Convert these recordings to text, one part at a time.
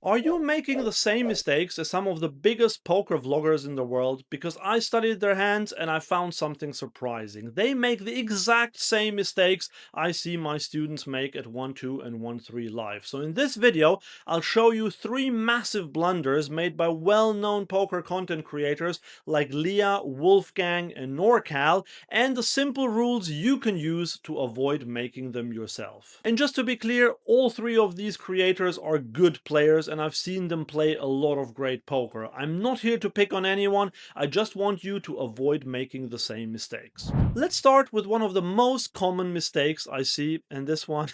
Are you making the same mistakes as some of the biggest poker vloggers in the world? Because I studied their hands and I found something surprising. They make the exact same mistakes I see my students make at 1-2 and 1-3 live. So in this video, I'll show you 3 massive blunders made by well-known poker content creators like Leah, Wolfgang, and NorCal, and the simple rules you can use to avoid making them yourself. And just to be clear, all 3 of these creators are good players and I've seen them play a lot of great poker. I'm not here to pick on anyone, I just want you to avoid making the same mistakes. Let's start with one of the most common mistakes I see, and this one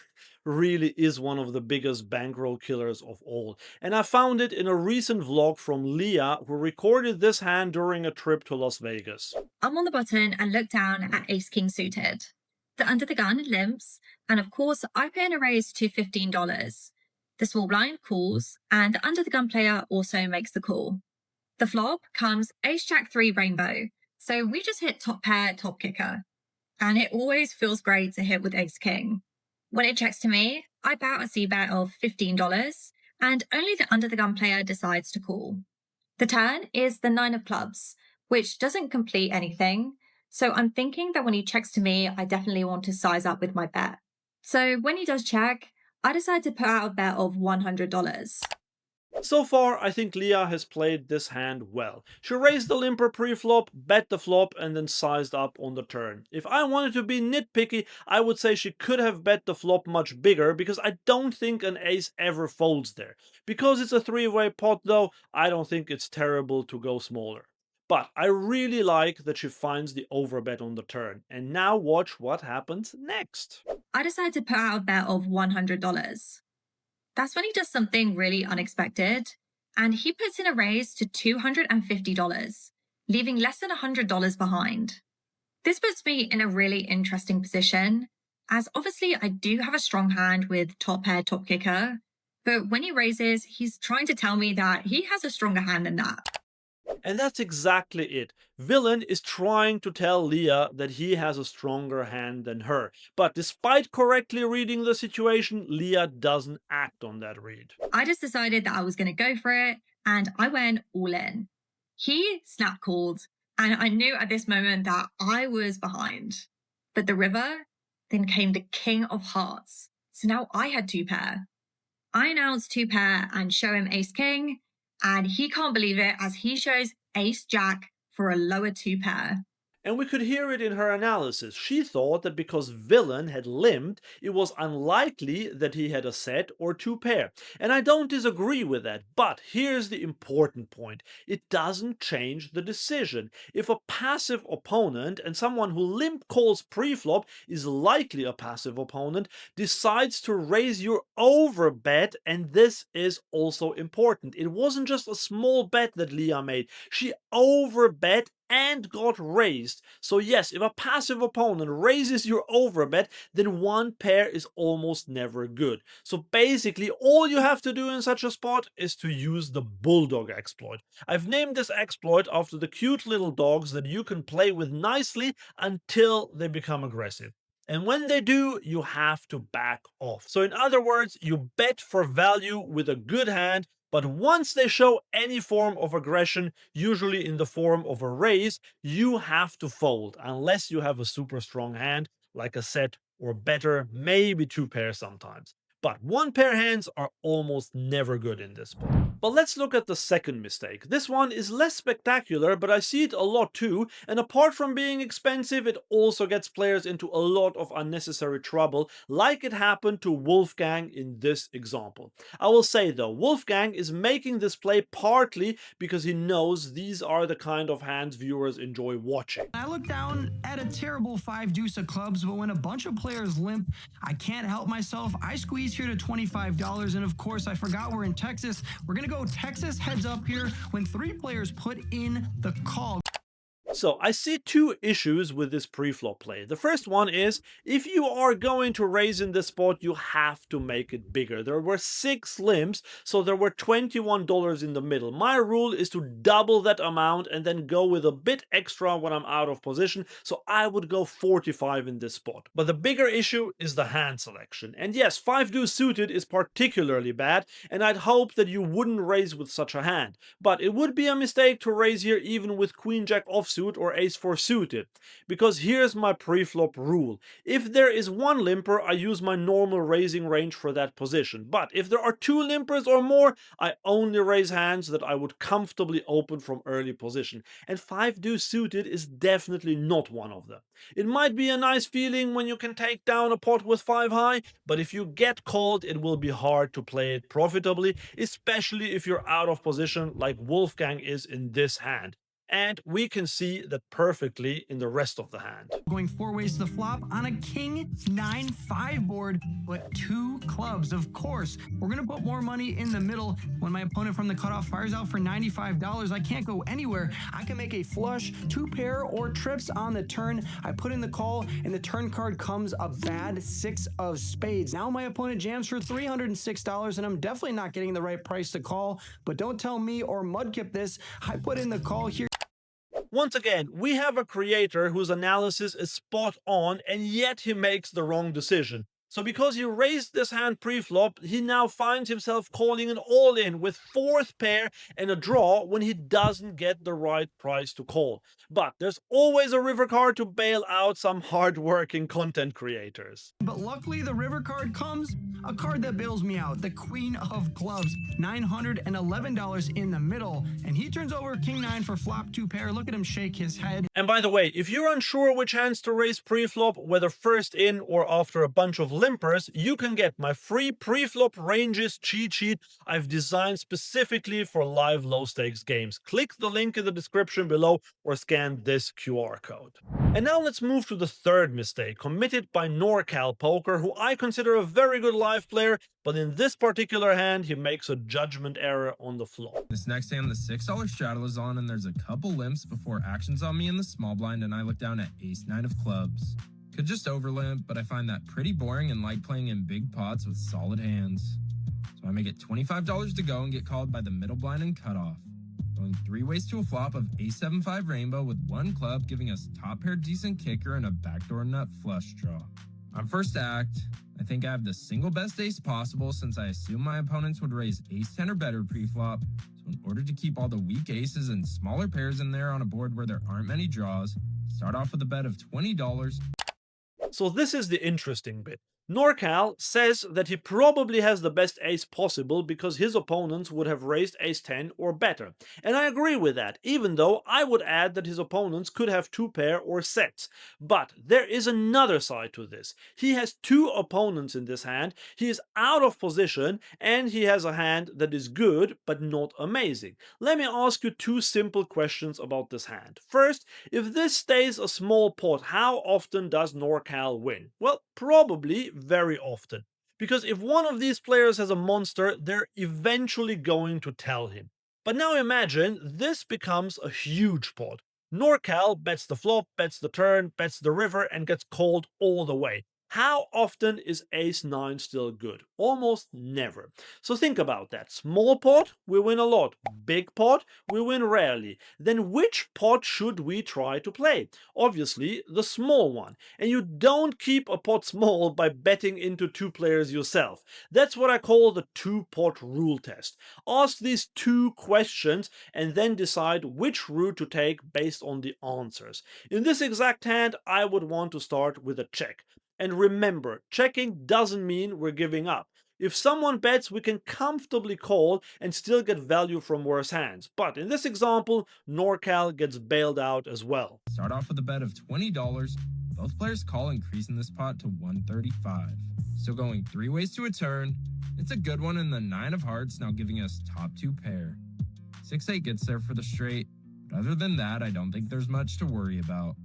really is one of the biggest bankroll killers of all. And I found it in a recent vlog from Leah, who recorded this hand during a trip to Las Vegas. I'm on the button and look down at ace king suited. The under the gun limps, and of course I pay in a raise to $15. The small blind calls, and the under the gun player also makes the call. The flop comes ace jack 3 rainbow, so we just hit top pair, top kicker. And it always feels great to hit with ace king. When it checks to me, I bet a c bet of $15, and only the under the gun player decides to call. The turn is the 9 of clubs, which doesn't complete anything, so I'm thinking that when he checks to me, I definitely want to size up with my bet. So when he does check, I decide to put out a bet of $100. So far, I think Leah has played this hand well. She raised the limper pre-flop, bet the flop, and then sized up on the turn. If I wanted to be nitpicky, I would say she could have bet the flop much bigger, because I don't think an ace ever folds there. Because it's a 3-way pot though, I don't think it's terrible to go smaller. But I really like that she finds the overbet on the turn. And now watch what happens next. I decide to put out a bet of $100. That's when he does something really unexpected, and he puts in a raise to $250, leaving less than $100 behind. This puts me in a really interesting position, as obviously I do have a strong hand with top pair, top kicker, but when he raises, he's trying to tell me that he has a stronger hand than that. And that's exactly it. Villain is trying to tell Leah that he has a stronger hand than her. But despite correctly reading the situation, Leah doesn't act on that read. I just decided that I was going to go for it, and I went all in. He snap called, and I knew at this moment that I was behind. But the river, then came the king of hearts. So now I had 2 pair. I announced 2 pair and show him ace king, and he can't believe it as he shows ace jack for a lower 2 pair. And we could hear it in her analysis. She thought that because Villain had limped, it was unlikely that he had a set or 2 pair. And I don't disagree with that, but here's the important point. It doesn't change the decision. If a passive opponent, and someone who limp calls preflop is likely a passive opponent, decides to raise your overbet, and this is also important. It wasn't just a small bet that Leah made. She overbet and got raised. So yes, if a passive opponent raises your overbet, then 1 pair is almost never good. So basically, all you have to do in such a spot is to use the bulldog exploit. I've named this exploit after the cute little dogs that you can play with nicely until they become aggressive. And when they do, you have to back off. So in other words, you bet for value with a good hand, but once they show any form of aggression, usually in the form of a raise, you have to fold, unless you have a super strong hand, like a set or better, maybe 2 pairs sometimes. But 1 pair hands are almost never good in this spot. But let's look at the second mistake. This one is less spectacular, but I see it a lot too, and apart from being expensive, it also gets players into a lot of unnecessary trouble, like it happened to Wolfgang in this example. I will say though, Wolfgang is making this play partly because he knows these are the kind of hands viewers enjoy watching. I look down at a terrible 5 deuce of clubs, but when a bunch of players limp, I can't help myself. I squeeze here to $25, and of course, I forgot we're in Texas. We're gonna go Texas heads up here when 3 players put in the call. So I see two issues with this preflop play. The first one is if you are going to raise in this spot, you have to make it bigger. There were 6 limps, so there were $21 in the middle. My rule is to double that amount and then go with a bit extra when I'm out of position, so I would go 45 in this spot. But the bigger issue is the hand selection. And yes, 5 deuce suited is particularly bad, and I'd hope that you wouldn't raise with such a hand. But it would be a mistake to raise here even with queen jack offsuit or ace-4 suited, because here's my preflop rule. If there is one limper, I use my normal raising range for that position, but if there are 2 limpers or more, I only raise hands that I would comfortably open from early position, and 5 deuce suited is definitely not one of them. It might be a nice feeling when you can take down a pot with 5 high, but if you get called, it will be hard to play it profitably, especially if you're out of position like Wolfgang is in this hand. And we can see that perfectly in the rest of the hand. Going 4 ways to the flop on a king 9-5 board, but 2 clubs. Of course, we're going to put more money in the middle. When my opponent from the cutoff fires out for $95, I can't go anywhere. I can make a flush, 2 pair, or trips on the turn. I put in the call, and the turn card comes a bad 6 of spades. Now my opponent jams for $306, and I'm definitely not getting the right price to call. But don't tell me or Mudkip this. I put in the call here. Once again, we have a creator whose analysis is spot on, and yet he makes the wrong decision. So because he raised this hand pre-flop, he now finds himself calling an all-in with 4th pair and a draw when he doesn't get the right price to call. But there's always a river card to bail out some hard-working content creators. But luckily the river card comes, a card that bails me out, the queen of clubs, $911 in the middle, and he turns over king 9 for flop 2 pair. Look at him shake his head. And by the way, if you're unsure which hands to raise pre-flop, whether first in or after a bunch of limpers, you can get my free pre-flop ranges cheat sheet I've designed specifically for live low-stakes games. Click the link in the description below or scan this QR code. And now let's move to the third mistake committed by NorCal Poker, who I consider a very good live player, but in this particular hand, he makes a judgment error on the flop. This next hand, the $6 straddle is on, and there's a couple limps before action's on me in the small blind, and I look down at ace-9 of clubs. Could just overlimp, but I find that pretty boring and like playing in big pots with solid hands. So I make it $25 to go and get called by the middle blind and cutoff. Going 3 ways to a flop of ace-7-5 rainbow with 1 club, giving us top pair decent kicker and a backdoor nut flush draw. On first act, I think I have the single best ace possible since I assume my opponents would raise ace-10 or better pre-flop. So in order to keep all the weak aces and smaller pairs in there on a board where there aren't many draws, start off with a bet of $20. So this is the interesting bit. NorCal says that he probably has the best ace possible because his opponents would have raised ace-10 or better. And I agree with that, even though I would add that his opponents could have 2 pair or sets. But there is another side to this. He has 2 opponents in this hand, he is out of position, and he has a hand that is good but not amazing. Let me ask you 2 simple questions about this hand. First, if this stays a small pot, how often does NorCal win? Well, probably very often. Because if one of these players has a monster, they're eventually going to tell him. But now imagine this becomes a huge pot. NorCal bets the flop, bets the turn, bets the river, and gets called all the way. How often is ace-9 still good? Almost never. So think about that. Small pot, we win a lot. Big pot, we win rarely. Then which pot should we try to play? Obviously, the small one. And you don't keep a pot small by betting into 2 players yourself. That's what I call the 2-pot rule test. Ask these 2 questions and then decide which route to take based on the answers. In this exact hand, I would want to start with a check. And remember, checking doesn't mean we're giving up. If someone bets, we can comfortably call and still get value from worse hands. But in this example, NorCal gets bailed out as well. Start off with a bet of $20. Both players call, increasing this pot to $135. So going 3 ways to a turn. It's a good one in the 9 of hearts, now giving us top 2 pair. 6-8 gets there for the straight, but other than that, I don't think there's much to worry about.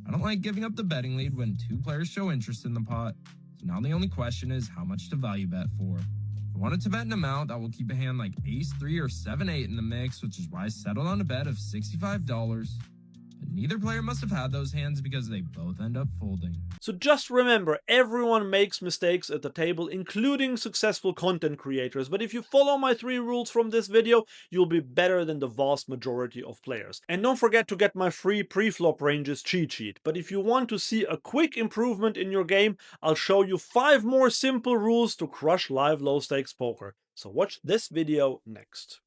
I don't like giving up the betting lead when 2 players show interest in the pot, so now the only question is how much to value bet for. If I wanted to bet an amount, I will keep a hand like ace-3 or 7-8 in the mix, which is why I settled on a bet of $65. But neither player must have had those hands because they both end up folding. So just remember, everyone makes mistakes at the table, including successful content creators, but if you follow my 3 rules from this video, you'll be better than the vast majority of players. And don't forget to get my free preflop ranges cheat sheet. But if you want to see a quick improvement in your game, I'll show you 5 more simple rules to crush live low stakes poker. So watch this video next.